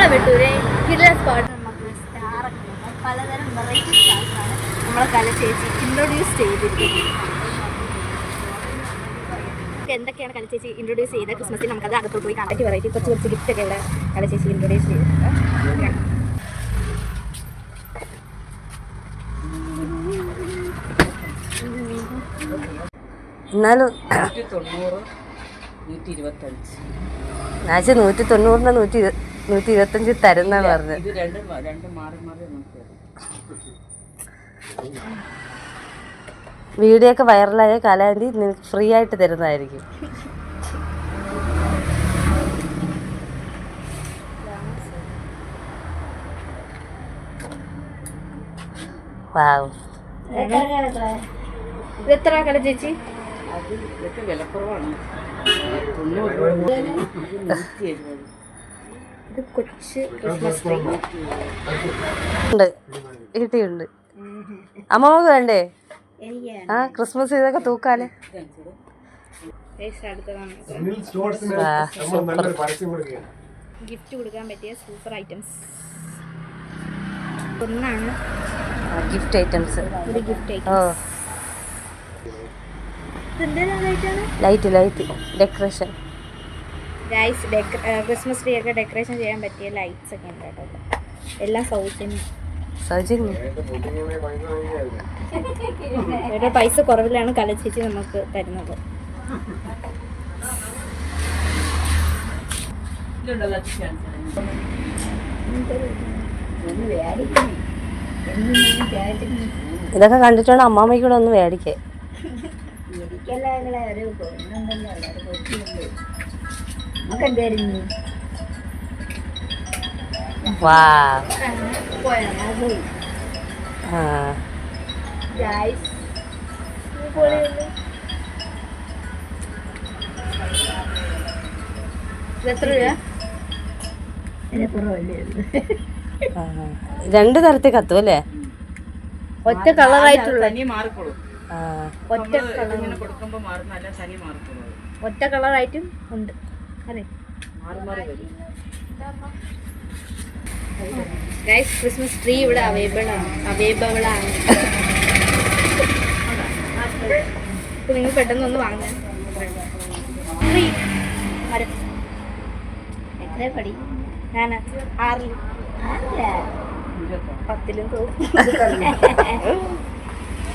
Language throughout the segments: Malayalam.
നമ്മളെ വെട്ടൂരെ കിടില സ്പോട്ട് നമുക്ക് സ്റ്റാറൊക്കെ പലതരം വെറൈറ്റി സ്റ്റാർസാണ് നമ്മളെ കല ചേച്ചി ഇൻട്രൊഡ്യൂസ് ചെയ്തിരിക്കുന്നത്. എന്തൊക്കെയാണ് കല ചേച്ചി ഇൻട്രൊഡ്യൂസ് ചെയ്ത ക്രിസ്മസിൽ നമുക്കത് അകത്തോട്ട് പോയി കാണാൻ വെറൈറ്റി കുറച്ച് ഗിഫ്റ്റ് ഒക്കെ ഇവിടെ കല ചേച്ചി ഇൻട്രൊഡ്യൂസ് ചെയ്തിട്ടുണ്ട്. എന്നാലും 190 190 തരുന്ന പറഞ്ഞു. വീഡിയോ ഒക്കെ വൈറലായ കലാന്റി നിനക്ക് ഫ്രീ ആയിട്ട് തരുന്നതായിരിക്കും. വാവ്, എത്ര കല ചേച്ചി? ഇത് കൊച്ചു ക്രിസ്മസ് ട്രീ ഉണ്ട്, വീട്ടിലുണ്ട്. അമ്മമ്മക്ക് വേണ്ടേ? ആ ക്രിസ്മസ് ഇതൊക്കെ തൂക്കാല്. ഗിഫ്റ്റ് കൊടുക്കാൻ പറ്റിയ സൂപ്പർ ഐറ്റംസ് ഒന്നാണ്. Gift items. Light decoration. Christmas tree ഒക്കെ ഡെക്കറേഷൻ ചെയ്യാൻ പറ്റിയ ലൈറ്റ്സ് ഒക്കെ ഉണ്ട് കേട്ടോ. എല്ലാം സൗജന്യം. ഇവിടെ പൈസ കുറവിലാണ് കലച്ചേച്ചി നമുക്ക് തരുന്നത്. ഇതൊക്കെ കണ്ടിട്ടാണ് അമ്മാമ്മയ്ക്ക് കൂടെ ഒന്ന് മേടിക്കേ. രണ്ട് തരത്തിൽ കത്തും അല്ലേ? ഒറ്റ കളറായിട്ടുള്ള ഒറ്റ കളറായിട്ടും ഉണ്ട് അല്ലേ? ഗൈസ്, ക്രിസ്മസ് ട്രീ ഇവിടെ അവൈലബിൾ ആണ്. ഇപ്പൊ നിങ്ങൾ പെട്ടെന്ന് ഒന്ന് വാങ്ങാൻ. എത്ര പടി? ഞാൻ 6 10 തോന്നും.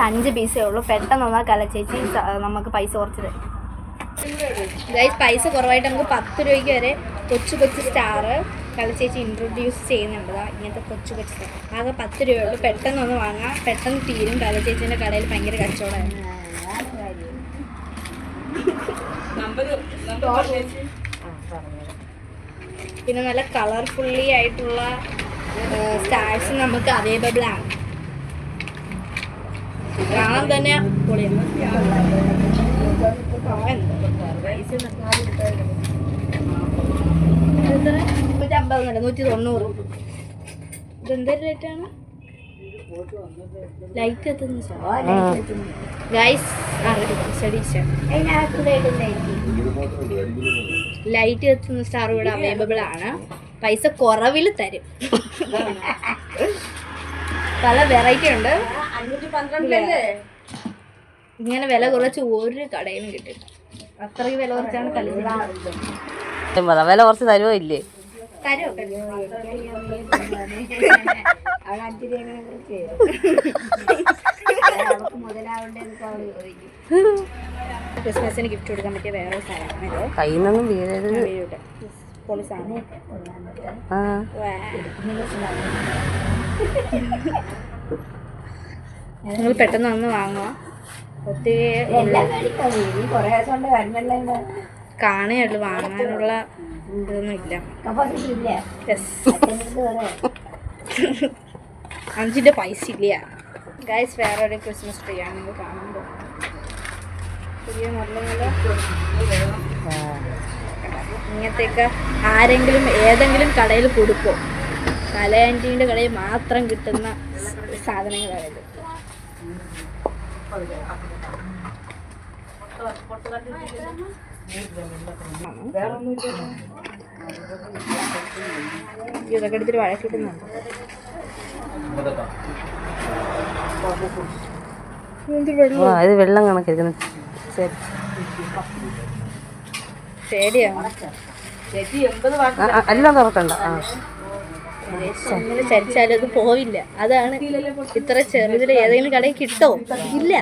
5 പീസേ ഉള്ളൂ. പെട്ടെന്ന് വന്നാൽ കലച്ചേച്ചി നമുക്ക് പൈസ കുറച്ച് തരും. ഗൈസ്, പൈസ കുറവായിട്ട് നമുക്ക് 10 രൂപയ്ക്ക് വരെ കൊച്ചു സ്റ്റാർ കലച്ചേച്ചി ഇൻട്രൊഡ്യൂസ് ചെയ്യുന്നുണ്ട്. ഇങ്ങനത്തെ കൊച്ചു സ്റ്റാർ ആകെ 10 രൂപയുള്ളൂ. പെട്ടെന്ന് ഒന്ന് വാങ്ങാം, പെട്ടെന്ന് തീരും. കലച്ചേച്ചിൻ്റെ കടയിൽ ഭയങ്കര കച്ചവടമാണ്. പിന്നെ നല്ല കളർഫുള്ളി ആയിട്ടുള്ള സ്റ്റാർസ് നമുക്ക് അവൈലബിൾ ആണ്. കാണാൻ തന്നെ പൊളിയാണ്. 190. ഇതെന്തൊരു റേറ്റാണ്? ലൈറ്റ് എത്തുന്ന ഗൈസ്, ലൈറ്റ് എത്തുന്ന സ്റ്റാർ ഇവിടെ അവൈലബിൾ ആണ്. പൈസ കുറവിൽ തരും. പല വെറൈറ്റി ഉണ്ട്. ഇങ്ങനെ വില കുറച്ച് ഒരു കടയിലും കിട്ടില്ല. അത്രയ്ക്ക് വില കുറച്ചാണ് കളിക്കുന്നത്. വില കുറച്ച് തരുമോ ഇല്ലേ? ക്രിസ്മസിന് ഗിഫ്റ്റ് കൊടുക്കാൻ പറ്റിയ വേറെ സാധനമാണ്. കയ്യിൽ നിന്നും വീഴരുത്. നിങ്ങൾ പെട്ടെന്ന് വന്ന് വാങ്ങുക. ഒത്തിരി കാണുകയുള്ളൂ, വാങ്ങാനുള്ള ഇതൊന്നും ഇല്ല. 5 പൈസ ഇല്ല. ഗൈസ്, വേറെ ഒരു ക്രിസ്മസ് ട്രീ ആണ് നിങ്ങൾ കാണുമ്പോൾ. പുതിയ നല്ല ഇങ്ങനത്തെയൊക്കെ ആരെങ്കിലും ഏതെങ്കിലും കടയിൽ കൊടുക്കുമോ? കല ആൻറ്റീൻ്റെ കടയിൽ മാത്രം കിട്ടുന്ന സാധനങ്ങളാണിത്. ഇതൊക്കെ എടുത്തിട്ട് വഴക്കിട്ടുന്നുണ്ട്. ഇത് വെള്ളം കണക്കിരിക്കുന്നു. ശരി പേടിയാണ്. എല്ലാം തുറക്കണ്ട. ഇങ്ങനെ ചരിച്ചാലും അത് പോവില്ല. അതാണ് ഇത്ര ചെറുതിൽ ഏതെങ്കിലും കടയിൽ കിട്ടോ? ഇല്ല.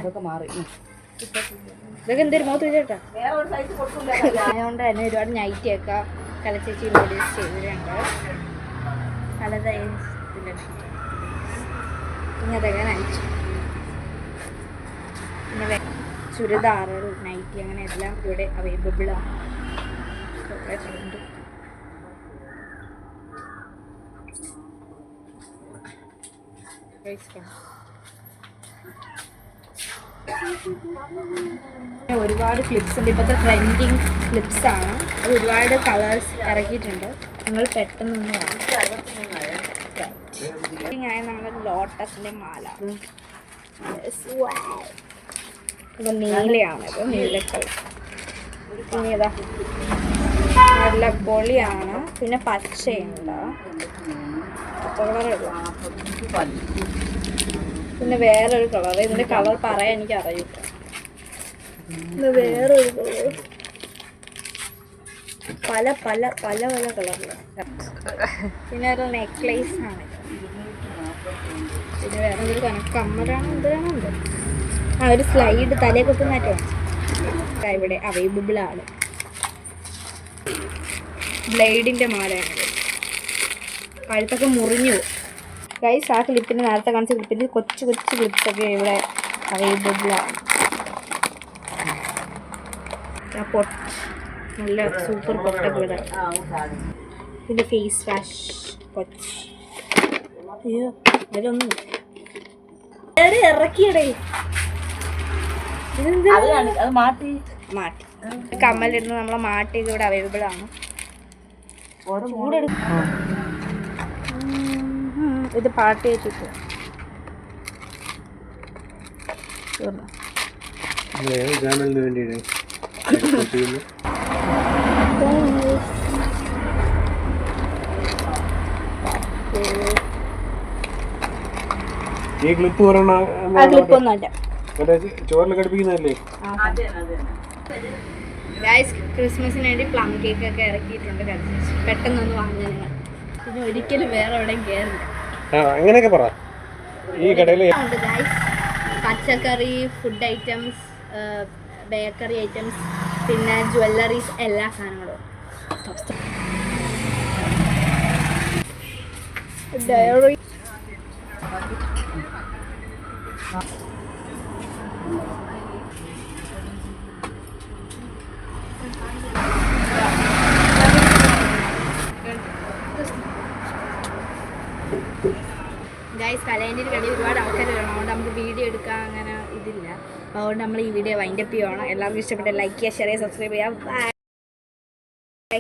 ഇതൊക്കെ എന്തൊരു മോത്ത് ചേട്ടാ. അതുകൊണ്ട് തന്നെ ഒരുപാട് നൈറ്റിയൊക്കെ കലച്ചേച്ചി ഇൻട്രൊഡ്യൂസ് ചെയ്തിട്ടുണ്ട്. പിന്നെ അതൊക്കെ നയിച്ചു. പിന്നെ ചുരിദാറുകൾ, നൈറ്റി അങ്ങനെ എല്ലാം ഇവിടെ അവൈലബിളാണ്. ഒരുപാട് ക്ലിപ്സ് ഉണ്ട്. ഇപ്പോഴത്തെ ട്രെൻഡിങ് ക്ലിപ്സ് ആണ്. അത് ഒരുപാട് കളേഴ്സ് ഇറക്കിയിട്ടുണ്ട്. നിങ്ങൾ പെട്ടെന്ന് ഞാൻ നമ്മുടെ ലോട്ടസിൻ്റെ മാല. ഇത് നീലയാണിത്, നീല കളർ. പിന്നെ ഇതാ നല്ല പൊളിയാണ്. പിന്നെ പച്ചയുണ്ട്, കളറുള്ള. പിന്നെ വേറൊരു കളർ. ഇതിൻ്റെ കളർ പറയാൻ എനിക്ക് അറിയില്ല. ഇത് വേറൊരു കളർ. പല പല പല പല കളറില്. പിന്നെ ഒരു നെക്ലേസ് ആണ്. പിന്നെ വേറൊരു കമ്മലാണ്. എന്തിനാണോ ഉണ്ട്. ഒരു സ്ലൈഡ് തലയെ കുത്തുന്നേറ്റോ ഇവിടെ അവൈലബിൾ ആണ്. ബ്ലേഡിൻ്റെ മാലയാണിത്. കഴുത്തൊക്കെ മുറിഞ്ഞു പോകും. ഗൈസ്, ആ ക്ലിപ്പിൻ്റെ നേരത്തെ കാണിച്ച ക്ലിപ്പിൻ്റെ കൊച്ചു കൊച്ചു ക്ലിപ്സൊക്കെ ഇവിടെ അവൈലബിൾ ആണ്. നല്ല സൂപ്പർ പൊട്ടൊക്കെ ഇവിടെ. പിന്നെ ഫേസ് വാഷ് കൊച്ച്. അയ്യോ അതിലൊന്നും ഇറക്കിയടേ. മാട്ടി കമ്മലിടുന്ന നമ്മളെ മാട്ടി ഇത് ഇവിടെ അവൈലബിൾ ആണ്. ഇത് പാർട്ടി ആയിട്ട് ഈ ക്ലിപ്പ് ക്ലിപ്പൊന്നുമല്ല, ചോറിൽ ഘടിപ്പിക്കുന്നതല്ലേ. ക്രിസ്മസിന് വേണ്ടി പ്ലം കേക്ക് ഒക്കെ ഇറക്കിയിട്ടുണ്ട്. പെട്ടെന്നൊന്ന് വാങ്ങുക നിങ്ങൾ. പിന്നെ ഒരിക്കലും വേറെ എവിടെയും കയറില്ല. അങ്ങനെയൊക്കെ പറ. ഈ കടയിൽ പച്ചക്കറി, ഫുഡ് ഐറ്റംസ്, ബേക്കറി ഐറ്റംസ്, പിന്നെ ജ്വല്ലറീസ്, എല്ലാ സാധനങ്ങളും. ഡയറി ഗൈസ്, കലേൻ്റെ കടയിൽ ഒരുപാട് ആൾക്കാർ വരണം. അതുകൊണ്ട് നമുക്ക് വീഡിയോ എടുക്കാൻ അങ്ങനെ ഇതില്ല. അതുകൊണ്ട് നമ്മൾ ഈ വീഡിയോ വൈൻഡപ്പ് ചെയ്യുകയാണ്. എല്ലാവർക്കും ഇഷ്ടപ്പെട്ട ലൈക്ക് ചെയ്യുക, ഷെയർ ചെയ്യുക, സബ്സ്ക്രൈബ് ചെയ്യുക. ബൈ.